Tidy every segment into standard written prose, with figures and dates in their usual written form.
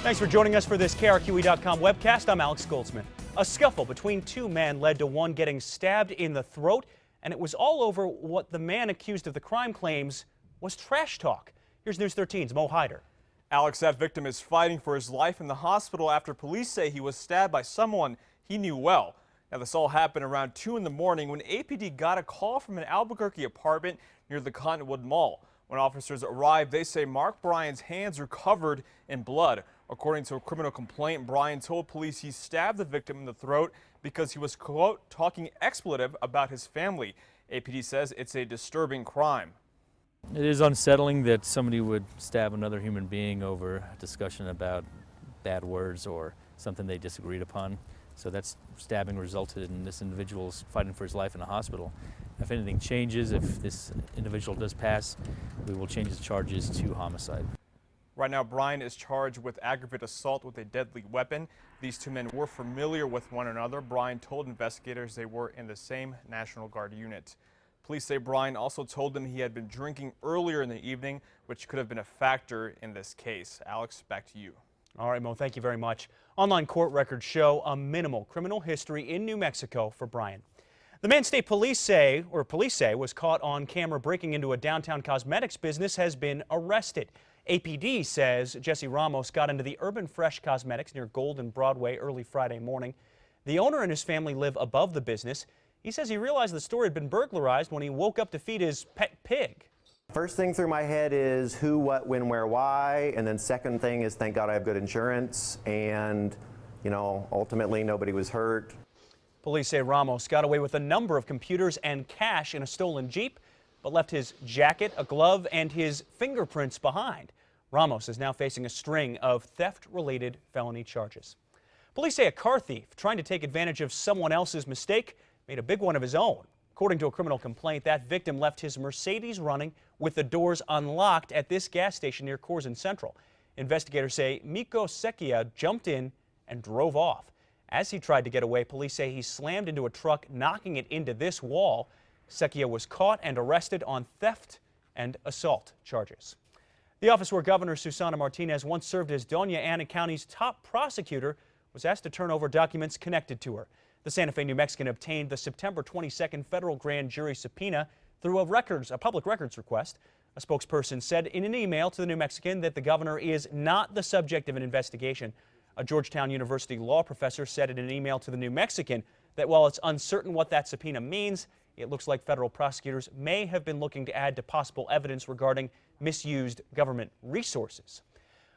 Thanks for joining us for this KRQE.com webcast. I'm Alex Goldsmith. A scuffle between two men led to one getting stabbed in the throat, and it was all over what the man accused of the crime claims was trash talk. Here's News 13's Mo Hyder. Alex, that victim is fighting for his life in the hospital after police say he was stabbed by someone he knew well. Now, this all happened around 2 in the morning when APD got a call from an Albuquerque apartment near the Cottonwood Mall. When officers arrived, they say Mark Bryan's hands are covered in blood. According to a criminal complaint, Bryan told police he stabbed the victim in the throat because he was, quote, talking expletive about his family. APD says it's a disturbing crime. It is unsettling that somebody would stab another human being over a discussion about bad words or something they disagreed upon. So that stabbing resulted in this individual's fighting for his life in a hospital. If anything changes, if this individual does pass, we will change the charges to homicide. Right now, Bryan is charged with aggravated assault with a deadly weapon. These two men were familiar with one another. Bryan told investigators they were in the same National Guard unit. Police say Bryan also told them he had been drinking earlier in the evening, which could have been a factor in this case. Alex, back to you. All right, Mo, thank you very much. Online court records show a minimal criminal history in New Mexico for Bryan. The man state police say was caught on camera breaking into a downtown cosmetics business has been arrested. APD says Jesse Ramos got into the Urban Fresh Cosmetics near Gold and Broadway early Friday morning. The owner and his family live above the business. He says he realized the store had been burglarized when he woke up to feed his pet pig. First thing through my head is who, what, when, where, why, and then second thing is thank God I have good insurance, and ultimately nobody was hurt. Police say Ramos got away with a number of computers and cash in a stolen Jeep, but left his jacket, a glove, and his fingerprints behind. Ramos is now facing a string of theft-related felony charges. Police say a car thief trying to take advantage of someone else's mistake made a big one of his own. According to a criminal complaint, that victim left his Mercedes running with the doors unlocked at this gas station near Coors and Central. Investigators say Miko Secchia jumped in and drove off. As he tried to get away, police say he slammed into a truck, knocking it into this wall. Secchia was caught and arrested on theft and assault charges. The office where Governor Susana Martinez once served as Doña Ana County's top prosecutor was asked to turn over documents connected to her. The Santa Fe New Mexican obtained the September 22nd federal grand jury subpoena through a public records request. A spokesperson said in an email to the New Mexican that the governor is not the subject of an investigation. A Georgetown University law professor said in an email to the New Mexican that while it's uncertain what that subpoena means, it looks like federal prosecutors may have been looking to add to possible evidence regarding misused government resources.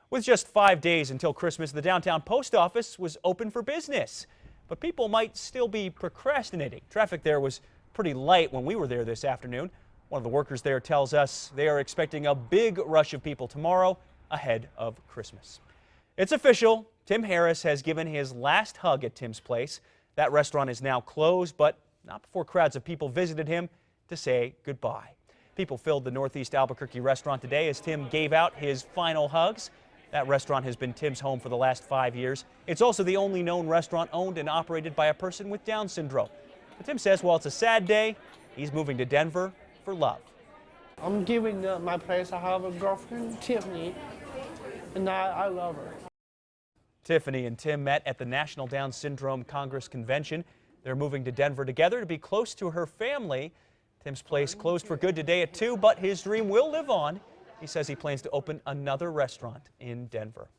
With just 5 days until Christmas, the downtown post office was open for business. But people might still be procrastinating. Traffic there was pretty light when we were there this afternoon. One of the workers there tells us they are expecting a big rush of people tomorrow ahead of Christmas. It's official. Tim Harris has given his last hug at Tim's Place. That restaurant is now closed, but not before crowds of people visited him to say goodbye. People filled the Northeast Albuquerque restaurant today as Tim gave out his final hugs. That restaurant has been Tim's home for the last 5 years. It's also the only known restaurant owned and operated by a person with Down syndrome. But Tim says while it's a sad day, he's moving to Denver for love. I'm giving up my place. I have a girlfriend, Tiffany, and I love her. Tiffany and Tim met at the National Down Syndrome Congress Convention. They're moving to Denver together to be close to her family. Tim's Place closed for good today at 2, but his dream will live on. He says he plans to open another restaurant in Denver.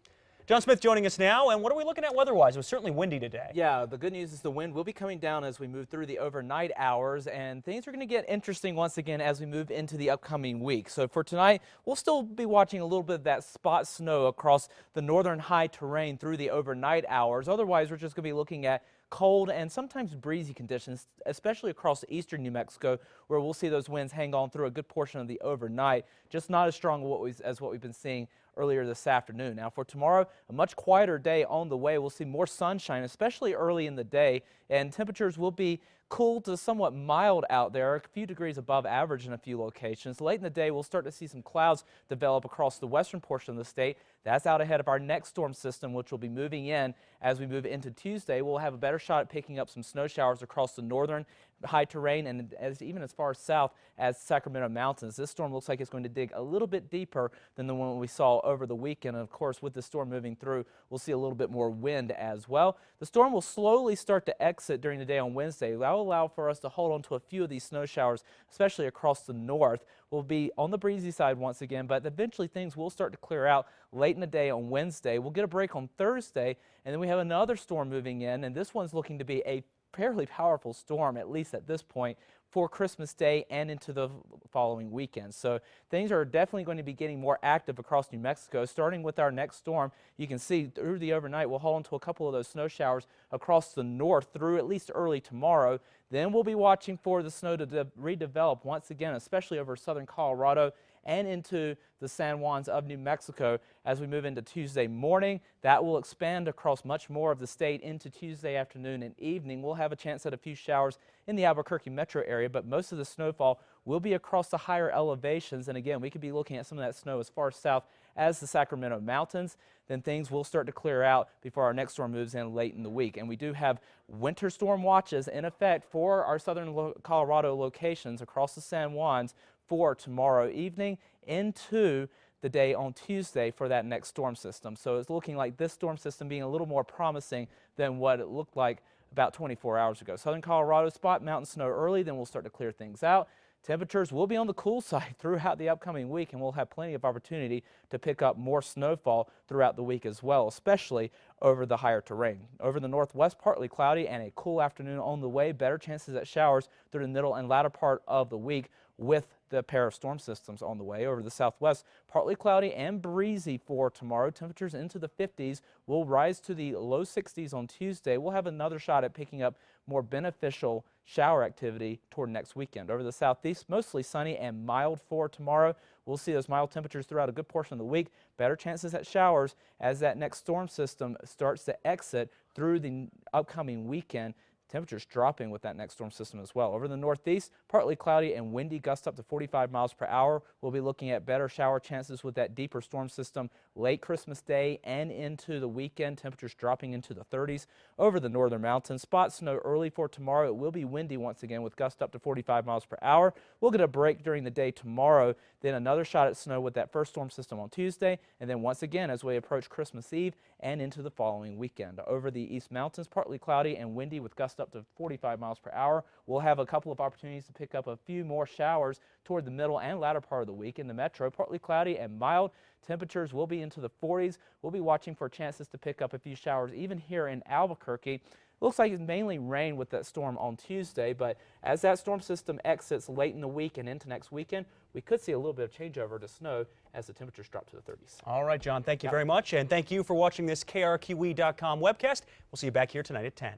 John Smith joining us now, and what are we looking at weather-wise? It was certainly windy today. Yeah, the good news is the wind will be coming down as we move through the overnight hours, and things are going to get interesting once again as we move into the upcoming week. So for tonight, we'll still be watching a little bit of that spot snow across the northern high terrain through the overnight hours. Otherwise, we're just going to be looking at cold and sometimes breezy conditions, especially across eastern New Mexico, where we'll see those winds hang on through a good portion of the overnight, just not as strong as what we've been seeing earlier this afternoon. Now for tomorrow, a much quieter day on the way. We'll see more sunshine, especially early in the day, and temperatures will be cool to somewhat mild out there, a few degrees above average in a few locations. Late in the day, we'll start to see some clouds develop across the western portion of the state. That's out ahead of our next storm system, which will be moving in as we move into Tuesday. We'll have a better shot at picking up some snow showers across the northern high terrain and even as far south as Sacramento Mountains. This storm looks like it's going to dig a little bit deeper than the one we saw over the weekend. And of course, with the storm moving through, we'll see a little bit more wind as well. The storm will slowly start to exit during the day on Wednesday. That will allow for us to hold on to a few of these snow showers, especially across the north. We'll be on the breezy side once again, but eventually things will start to clear out late in the day on Wednesday. We'll get a break on Thursday, and then we have another storm moving in, and this one's looking to be a fairly powerful storm, at least at this point, for Christmas Day and into the following weekend. So things are definitely going to be getting more active across New Mexico. Starting with our next storm, you can see through the overnight, we'll hold on to a couple of those snow showers across the north through at least early tomorrow. Then we'll be watching for the snow to redevelop once again, especially over southern Colorado and into the San Juans of New Mexico as we move into Tuesday morning. That will expand across much more of the state into Tuesday afternoon and evening. We'll have a chance at a few showers in the Albuquerque metro area, but most of the snowfall will be across the higher elevations. And again, we could be looking at some of that snow as far south as the Sacramento Mountains. Then things will start to clear out before our next storm moves in late in the week. And we do have winter storm watches in effect for our southern Colorado locations across the San Juans for tomorrow evening into the day on Tuesday for that next storm system. So it's looking like this storm system being a little more promising than what it looked like about 24 hours ago. Southern Colorado spot mountain snow early, then we'll start to clear things out. Temperatures will be on the cool side throughout the upcoming week, and we'll have plenty of opportunity to pick up more snowfall throughout the week as well, especially over the higher terrain. Over the northwest, partly cloudy and a cool afternoon on the way. Better chances at showers through the middle and latter part of the week with the pair of storm systems on the way. Over the southwest, partly cloudy and breezy for tomorrow. Temperatures into the 50s will rise to the low 60s on Tuesday. We'll have another shot at picking up more beneficial shower activity toward next weekend. Over the southeast, mostly sunny and mild for tomorrow. We'll see those mild temperatures throughout a good portion of the week. Better chances at showers as that next storm system starts to exit through the upcoming weekend. Temperatures dropping with that next storm system as well. Over the northeast, partly cloudy and windy, gusts up to 45 miles per hour. We'll be looking at better shower chances with that deeper storm system late Christmas Day and into the weekend. Temperatures dropping into the 30s. Over the northern mountains, spot snow early for tomorrow. It will be windy once again with gusts up to 45 miles per hour. We'll get a break during the day tomorrow. Then another shot at snow with that first storm system on Tuesday. And then once again as we approach Christmas Eve and into the following weekend. Over the east mountains, partly cloudy and windy with gusts up to 45 miles per hour. We'll have a couple of opportunities to pick up a few more showers toward the middle and latter part of the week. In the metro, partly cloudy and mild. Temperatures will be into the 40s. We'll be watching for chances to pick up a few showers even here in Albuquerque. Looks like it's mainly rain with that storm on Tuesday, but as that storm system exits late in the week and into next weekend, we could see a little bit of changeover to snow as the temperatures drop to the 30s. All right, John, thank you very much, and thank you for watching this KRQE.com webcast. We'll see you back here tonight at 10.